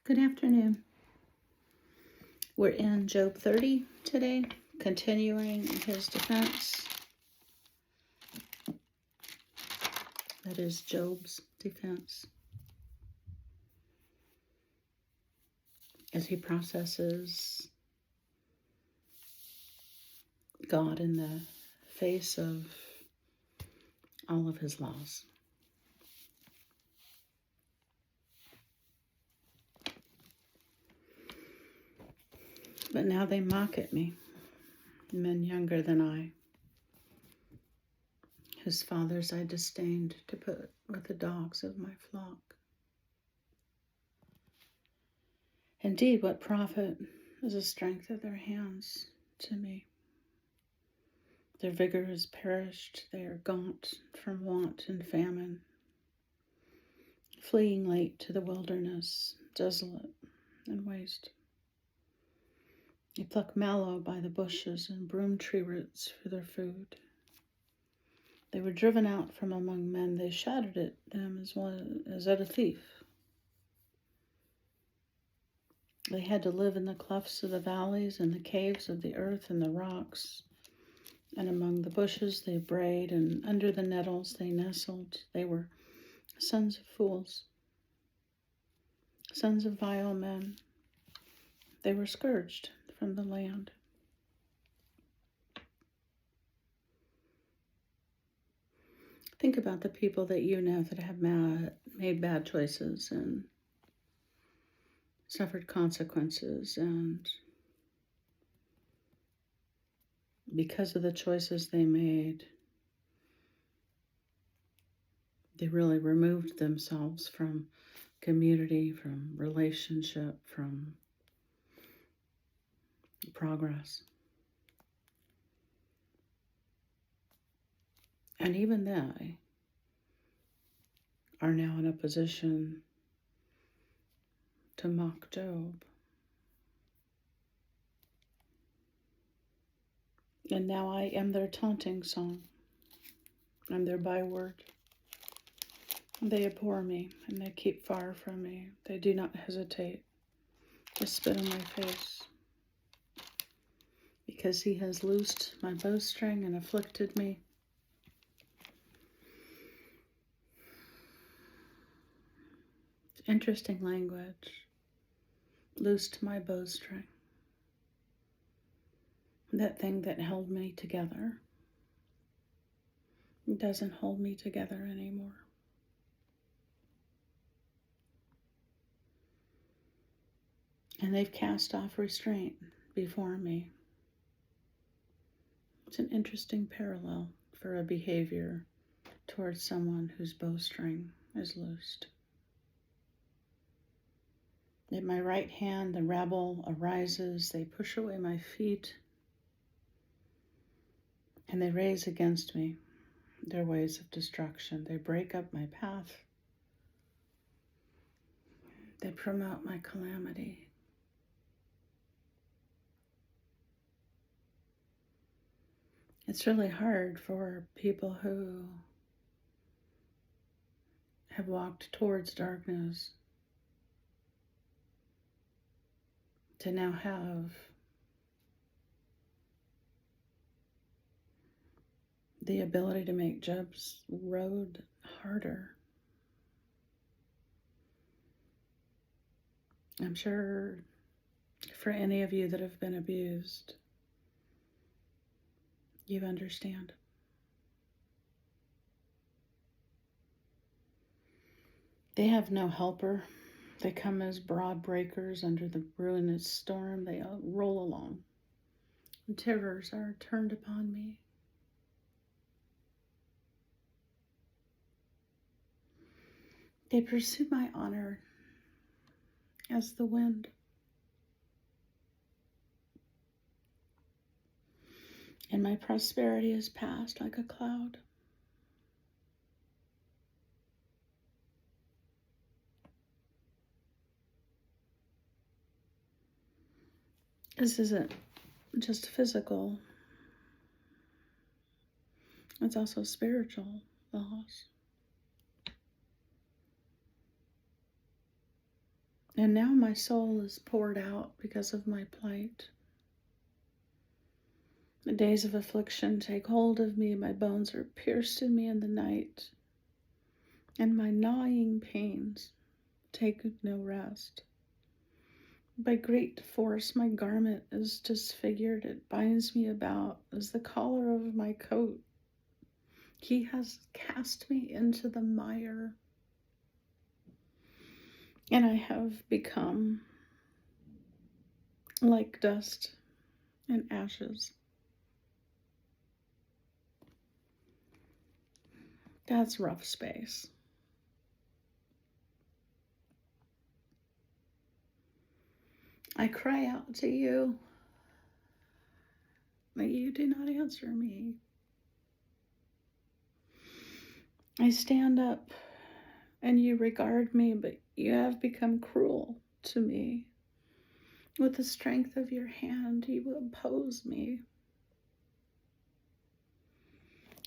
Good afternoon. We're in Job 30 today, continuing his defense. That is Job's defense as he processes God in the face of all of his loss. But now they mock at me, men younger than I, whose fathers I disdained to put with the dogs of my flock. Indeed, what profit is the strength of their hands to me? Their vigor is perished, they are gaunt from want and famine, fleeing late to the wilderness, desolate and waste. They pluck mallow by the bushes and broom tree roots for their food. They were driven out from among men, they shouted at them as at a thief. They had to live in the clefts of the valleys and the caves of the earth and the rocks. And among the bushes they brayed, and under the nettles they nestled. They were sons of fools, sons of vile men. They were scourged from the land. Think about the people that you know that have made bad choices and suffered consequences, and because of the choices they made, they really removed themselves from community, from relationship, from progress. And even they are now in a position to mock Job. And now I am their taunting song. I'm their byword. They abhor me and they keep far from me. They do not hesitate to spit in my face. Because he has loosed my bowstring and afflicted me. Interesting language. Loosed my bowstring. That thing that held me together doesn't hold me together anymore. And they've cast off restraint before me. It's an interesting parallel for a behavior towards someone whose bowstring is loosed. At my right hand, the rabble arises. They push away my feet, and they raise against me their ways of destruction. They break up my path. They promote my calamity. It's really hard for people who have walked towards darkness to now have the ability to make Job's road harder. I'm sure for any of you that have been abused, you understand. They have no helper. They come as broad breakers under the ruinous storm. They roll along. And terrors are turned upon me. They pursue my honor as the wind. And my prosperity is past like a cloud. This isn't just physical. It's also spiritual loss. And now my soul is poured out because of my plight. The days of affliction take hold of me, my bones are pierced in me in the night, and my gnawing pains take no rest. By great force my garment is disfigured, it binds me about as the collar of my coat. He has cast me into the mire, and I have become like dust and ashes. That's rough space. I cry out to you, but you do not answer me. I stand up and you regard me, but you have become cruel to me. With the strength of your hand, you oppose me.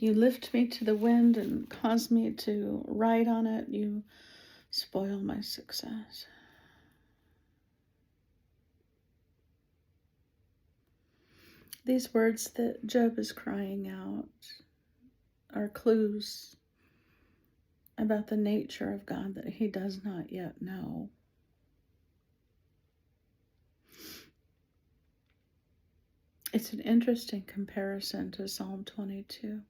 You lift me to the wind and cause me to ride on it. You spoil my success. These words that Job is crying out are clues about the nature of God that he does not yet know. It's an interesting comparison to Psalm 22.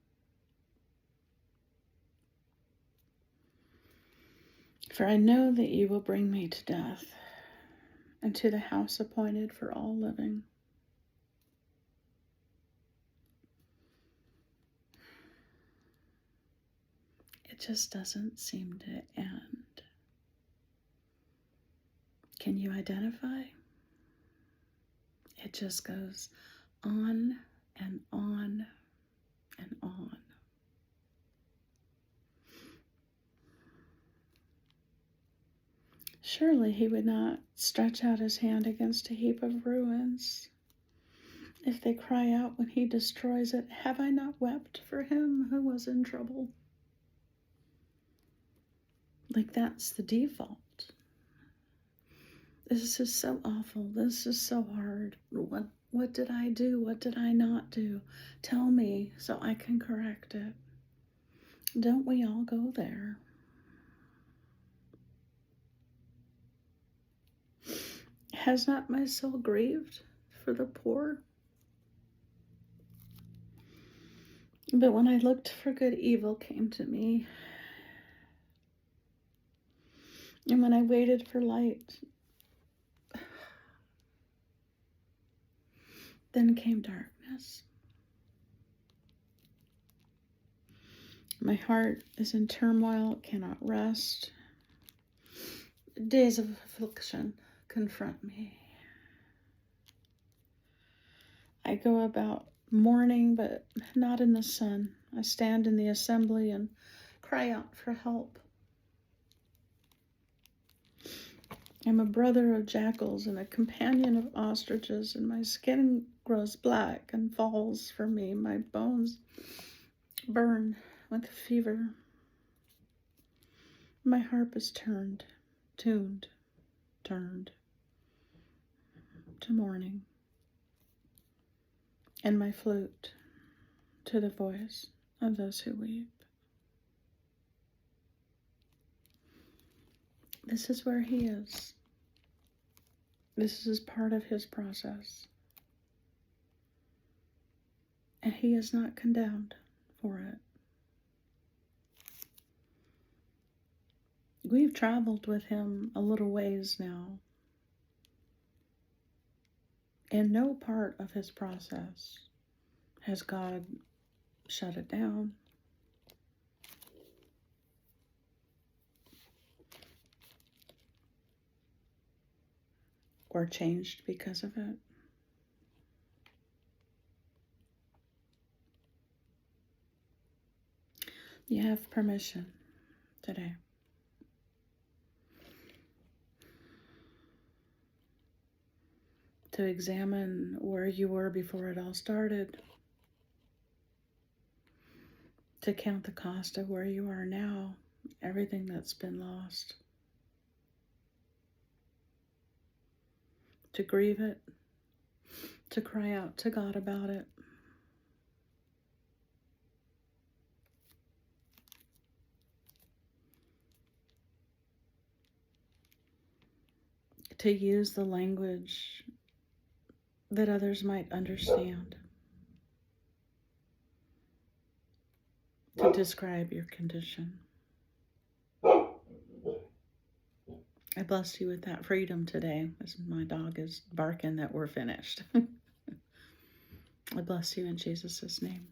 For I know that you will bring me to death, and to the house appointed for all living. It just doesn't seem to end. Can you identify? It just goes on and on and on. Surely he would not stretch out his hand against a heap of ruins. If they cry out when he destroys it, have I not wept for him who was in trouble? Like that's the default. This is so awful. This is so hard. What did I do? What did I not do? Tell me so I can correct it. Don't we all go there? Has not my soul grieved for the poor? But when I looked for good, evil came to me. And when I waited for light, then came darkness. My heart is in turmoil, it cannot rest. Days of affliction confront me. I go about mourning, but not in the sun. I stand in the assembly and cry out for help. I'm a brother of jackals and a companion of ostriches, and my skin grows black and falls from me. My bones burn with fever. My harp is turned to mourning, and my flute to the voice of those who weep. This is where he is. This is part of his process. And he is not condemned for it. We've traveled with him a little ways now. In no part of his process has God shut it down. Or changed because of it. You have permission today. To examine where you were before it all started. To count the cost of where you are now, everything that's been lost. to grieve it, to cry out to God about it. To use the language that others might understand to describe your condition. I bless you with that freedom today, as my dog is barking that we're finished. I bless you in Jesus' name.